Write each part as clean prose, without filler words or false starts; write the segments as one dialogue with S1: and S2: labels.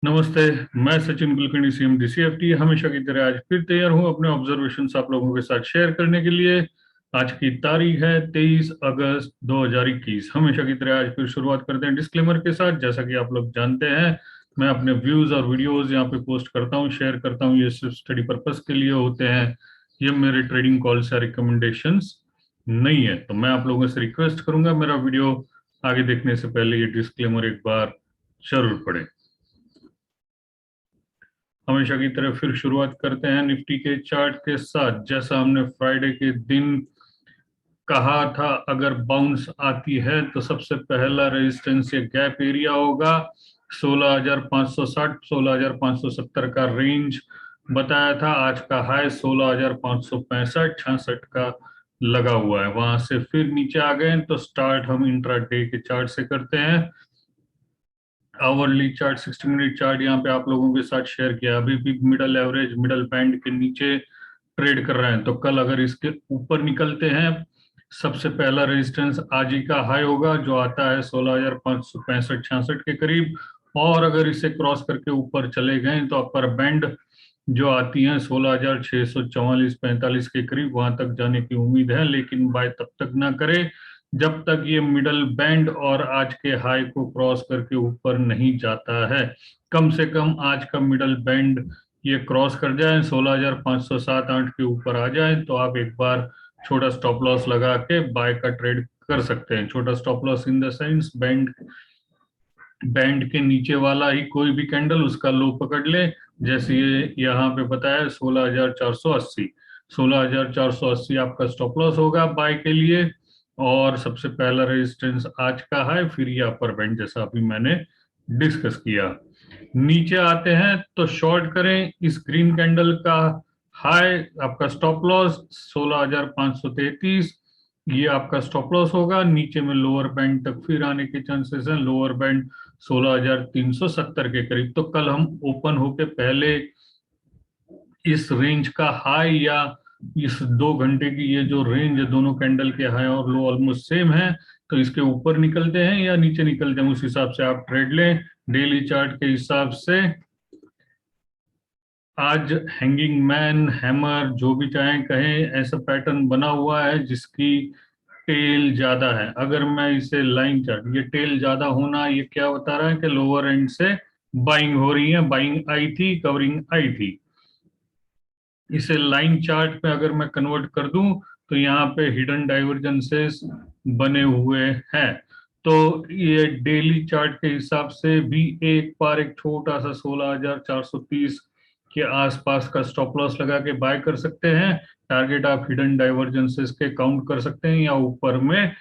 S1: नमस्ते। मैं सचिन कुलकर्णी, सीएम डीसीएफटी हमेशा की तरह आज फिर तैयार हूं अपने ऑब्जर्वेशंस आप लोगों के साथ शेयर करने के लिए। आज की तारीख है 23 अगस्त 2021। हमेशा की तरह आज फिर शुरुआत करते हैं डिस्क्लेमर के साथ। जैसा कि आप लोग जानते हैं, मैं अपने व्यूज और वीडियोस यहाँ पे पोस्ट करता हूँ, शेयर करता हूँ। ये सिर्फ स्टडी पर्पस के लिए होते हैं। ये मेरे ट्रेडिंग कॉल्स या रिकमेंडेशंस नहीं है। तो मैं आप लोगों से रिक्वेस्ट करूंगा, मेरा वीडियो आगे देखने से पहले ये डिस्क्लेमर एक बार जरूर पढ़ें। हमेशा की तरह फिर शुरुआत करते हैं निफ्टी के चार्ट के साथ। जैसा हमने फ्राइडे के दिन कहा था, अगर बाउंस आती है तो सबसे पहला रेजिस्टेंस या गैप एरिया होगा 16,560 16,570 का रेंज बताया था। आज का हाई 16,565 66 का लगा हुआ है। वहां से फिर नीचे आ गए। तो स्टार्ट हम इंट्राडे के चार्ट से करते हैं। आवरली चार्ट, 60 मिनट चार्ट यहाँ पे आप लोगों के साथ शेयर किया। अभी भी मिडल एवरेज, मिडल बैंड के नीचे ट्रेड कर रहे हैं। तो कल अगर इसके ऊपर निकलते हैं, सबसे पहला रेजिस्टेंस आज ही का हाई होगा जो आता है 16,565 66 के करीब। और अगर इसे क्रॉस करके ऊपर चले गए तो अपर बैंड जो आती है 16,644 45 के करीब, वहां तक जाने की उम्मीद है। लेकिन बाय तब तक ना करे जब तक ये मिडल बैंड और आज के हाई को क्रॉस करके ऊपर नहीं जाता है। कम से कम आज का मिडल बैंड ये क्रॉस कर जाए, 16,507 8 के ऊपर आ जाए, तो आप एक बार छोटा स्टॉप लॉस लगा के बाय का ट्रेड कर सकते हैं। छोटा stop loss in the sense band band के नीचे वाला ही कोई भी कैंडल उसका लो पकड़ ले। जैसे ये यहाँ पे बताया 16,480, 16,480 आपका स्टॉप लॉस होगा बाय के लिए। और सबसे पहला रेजिस्टेंस आज का है, फिर ये अपर बैंड जैसा अभी मैंने डिस्कस किया। नीचे आते हैं तो शॉर्ट करें इस ग्रीन कैंडल का हाई। आपका स्टॉप लॉस 16,533, ये आपका स्टॉप लॉस होगा। नीचे में लोअर बैंड तक फिर आने के चांसेस हैं। लोअर बैंड 16,370 के करीब। तो कल हम ओपन होके पहले इस रेंज का हाई या इस 2 घंटे की ये जो रेंज है, दोनों कैंडल के हाई और लो ऑलमोस्ट सेम है, तो इसके ऊपर निकलते हैं या नीचे निकलते हैं, उस हिसाब से आप ट्रेड लें। डेली चार्ट के हिसाब से आज हैंगिंग मैन, हैमर, जो भी चाहें कहें, ऐसा पैटर्न बना हुआ है जिसकी टेल ज्यादा है। अगर मैं इसे लाइन चार्ट, ये टेल ज्यादा होना ये क्या बता रहा है कि लोअर एंड से बाइंग हो रही है, बाइंग आई थी, कवरिंग आई थी। इसे लाइन चार्ट पे अगर मैं कन्वर्ट कर दूं तो यहाँ पे हिडन डाइवर्जेंसेस बने हुए हैं। तो ये डेली चार्ट के हिसाब से भी एक बार एक छोटा सा 16,430 के आसपास का स्टॉप लॉस लगा के बाय कर सकते हैं। टारगेट आप हिडन डाइवर्जेंसेस के काउंट कर सकते हैं, या ऊपर में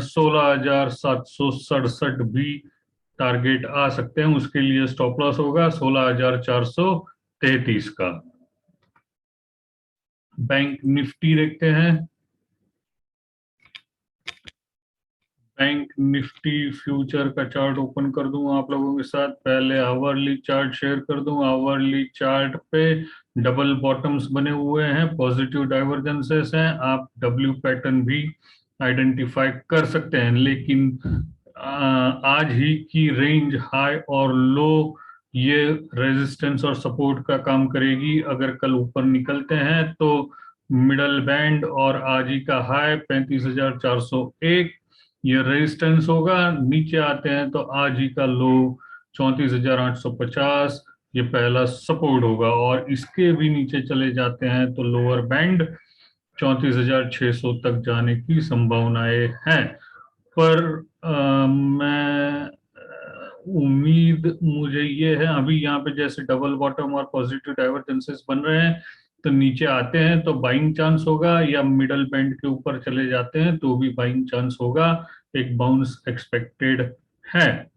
S1: 16,767 भी टारगेट आ सकते हैं। उसके लिए स्टॉप लॉस होगा 16,433 का। बैंक निफ्टी देखते हैं। बैंक निफ्टी फ्यूचर का चार्ट ओपन कर दूं आप लोगों के साथ। पहले आवरली चार्ट शेयर कर दूं। आवरली चार्ट पे डबल बॉटम्स बने हुए हैं, पॉजिटिव डाइवर्जेंसेस हैं। आप डब्ल्यू पैटर्न भी आइडेंटिफाई कर सकते हैं। लेकिन आज ही की रेंज हाई और लो ये रेजिस्टेंस और सपोर्ट का काम करेगी। अगर कल ऊपर निकलते हैं तो मिडल बैंड और आज ही का हाई 35,401 ये रेजिस्टेंस होगा। नीचे आते हैं तो आज ही का लो 34,850 ये पहला सपोर्ट होगा। और इसके भी नीचे चले जाते हैं तो लोअर बैंड 34,600 तक जाने की संभावनाएं हैं। पर मैं उम्मीद मुझे ये है, अभी यहाँ पे जैसे डबल बॉटम और पॉजिटिव डाइवर्जेंसेस बन रहे हैं, तो नीचे आते हैं तो बाइंग चांस होगा, या मिडल बैंड के ऊपर चले जाते हैं तो भी बाइंग चांस होगा। एक बाउंस एक्सपेक्टेड है।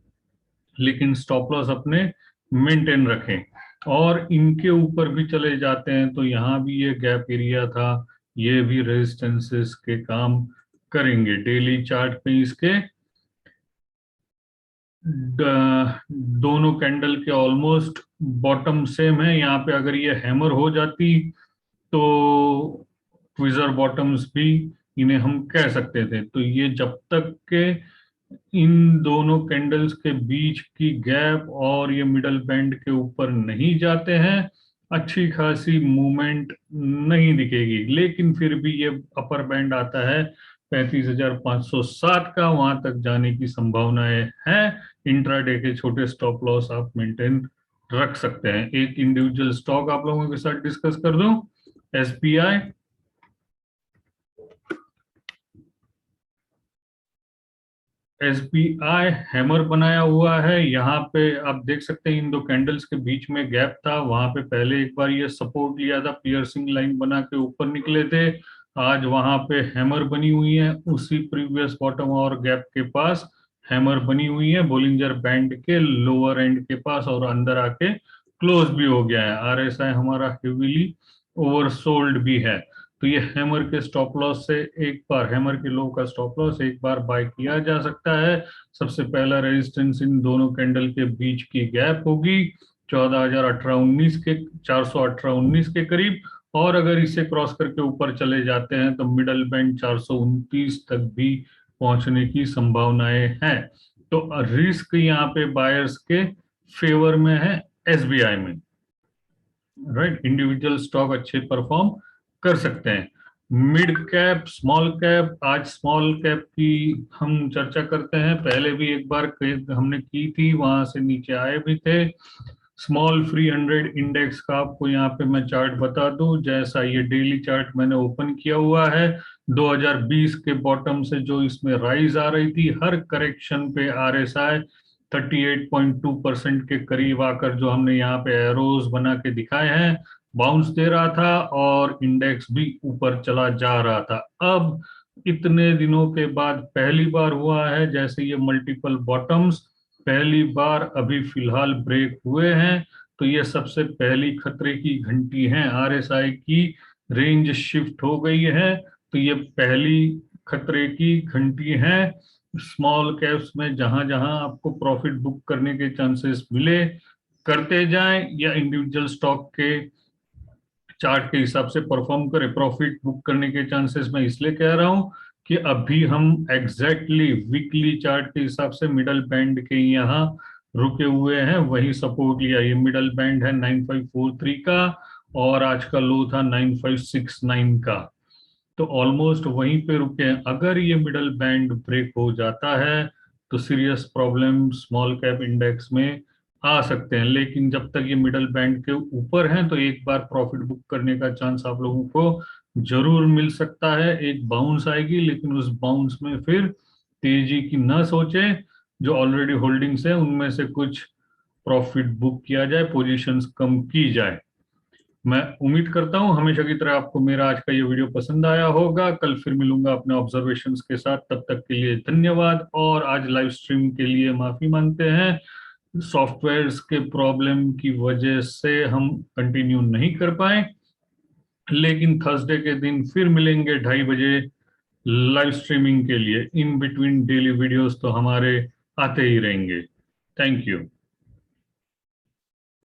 S1: लेकिन स्टॉप लॉस अपने मेंटेन रखें। और इनके ऊपर भी चले जाते हैं तो यहाँ भी ये गैप एरिया था, ये भी रेजिस्टेंसेस के काम करेंगे। डेली चार्ट पे इसके दोनों कैंडल के ऑलमोस्ट बॉटम सेम है। यहाँ पे अगर ये हैमर हो जाती तो ट्विजर बॉटम्स भी इन्हें हम कह सकते थे। तो ये जब तक के इन दोनों कैंडल्स के बीच की गैप और ये मिडल बैंड के ऊपर नहीं जाते हैं, अच्छी खासी मूवमेंट नहीं दिखेगी। लेकिन फिर भी ये अपर बैंड आता है 35,507 का, वहां तक जाने की संभावनाएं हैं। इंट्राडे के छोटे स्टॉप लॉस आप मेंटेन रख सकते हैं। एक इंडिविजुअल स्टॉक आप लोगों के साथ डिस्कस कर दूं, एसबीआई। एसबीआई हैमर बनाया हुआ है, यहाँ पे आप देख सकते हैं इन दो कैंडल्स के बीच में गैप था, वहां पे पहले एक बार ये सपोर्ट लिया था, पियर्सिंग लाइन बना के ऊपर निकले थे। आज वहां पे हैमर बनी हुई है, उसी प्रीवियस बॉटम और गैप के पास हैमर बनी हुई है, बोलिंजर बैंड के लोअर एंड के पास, और अंदर आके क्लोज भी हो गया है। आरएसआई हमारा हेविली ओवरसोल्ड भी है। तो ये हैमर के स्टॉप लॉस से एक बार, हैमर के लो का स्टॉप लॉस एक बार बाय किया जा सकता है। सबसे पहला रेजिस्टेंस इन दोनों कैंडल के बीच की गैप होगी 14,1819 के, 418-19 के करीब। और अगर इसे क्रॉस करके ऊपर चले जाते हैं तो मिडल बैंड 429 तक भी पहुंचने की संभावनाएं हैं। तो रिस्क यहाँ पे बायर्स के फेवर में है एसबीआई में। राइट, इंडिविजुअल स्टॉक अच्छे परफॉर्म कर सकते हैं। मिड कैप, स्मॉल कैप, आज स्मॉल कैप की हम चर्चा करते हैं। पहले भी एक बार हमने की थी, वहां से नीचे आए भी थे। स्मॉल फ्री 100 इंडेक्स का आपको यहाँ पे मैं चार्ट बता दूं, जैसा ये डेली चार्ट मैंने ओपन किया हुआ है, 2020 के बॉटम से जो इसमें राइज आ रही थी, हर करेक्शन पे आरएसआई 38.2% के करीब आकर, जो हमने यहाँ पे एरोज बना के दिखाए हैं, बाउंस दे रहा था और इंडेक्स भी ऊपर चला जा रहा था। अब इतने दिनों के बाद पहली बार हुआ है, जैसे ये मल्टीपल बॉटम्स पहली बार अभी फिलहाल ब्रेक हुए हैं, तो ये सबसे पहली खतरे की घंटी है। आरएसआई की रेंज शिफ्ट हो गई है, तो ये पहली खतरे की घंटी है। स्मॉल कैप्स में जहां जहां आपको प्रॉफिट बुक करने के चांसेस मिले, करते जाएं, या इंडिविजुअल स्टॉक के चार्ट के हिसाब से परफॉर्म करे। प्रॉफिट बुक करने के चांसेस मैं इसलिए कह रहा हूं कि अभी हम एग्जैक्टली वीकली चार्ट के हिसाब से मिडल बैंड के यहाँ रुके हुए हैं, वही सपोर्ट लिया। ये मिडल बैंड है 9543 का, और आज का लो था 9569 का, तो ऑलमोस्ट वहीं पे रुके हैं। अगर ये मिडल बैंड ब्रेक हो जाता है तो serious problem small cap index में आ सकते हैं। लेकिन जब तक ये मिडल बैंड के ऊपर हैं, तो एक बार प्रॉफिट बुक करने का चांस आप लोगों को जरूर मिल सकता है। एक बाउंस आएगी, लेकिन उस बाउंस में फिर तेजी की न सोचे, जो ऑलरेडी होल्डिंग्स है उनमें से कुछ प्रॉफिट बुक किया जाए, पोजीशंस कम की जाए। मैं उम्मीद करता हूं हमेशा की तरह आपको मेरा आज का ये वीडियो पसंद आया होगा। कल फिर मिलूंगा अपने ऑब्जर्वेशंस के साथ, तब तक के लिए धन्यवाद। और आज लाइव स्ट्रीम के लिए माफी मांगते हैं, सॉफ्टवेयर्स के प्रॉब्लम की वजह से हम कंटिन्यू नहीं कर पाए, लेकिन थर्सडे के दिन फिर मिलेंगे 2:30 बजे लाइव स्ट्रीमिंग के लिए। इन बिटवीन डेली वीडियोस तो हमारे आते ही रहेंगे। Thank you.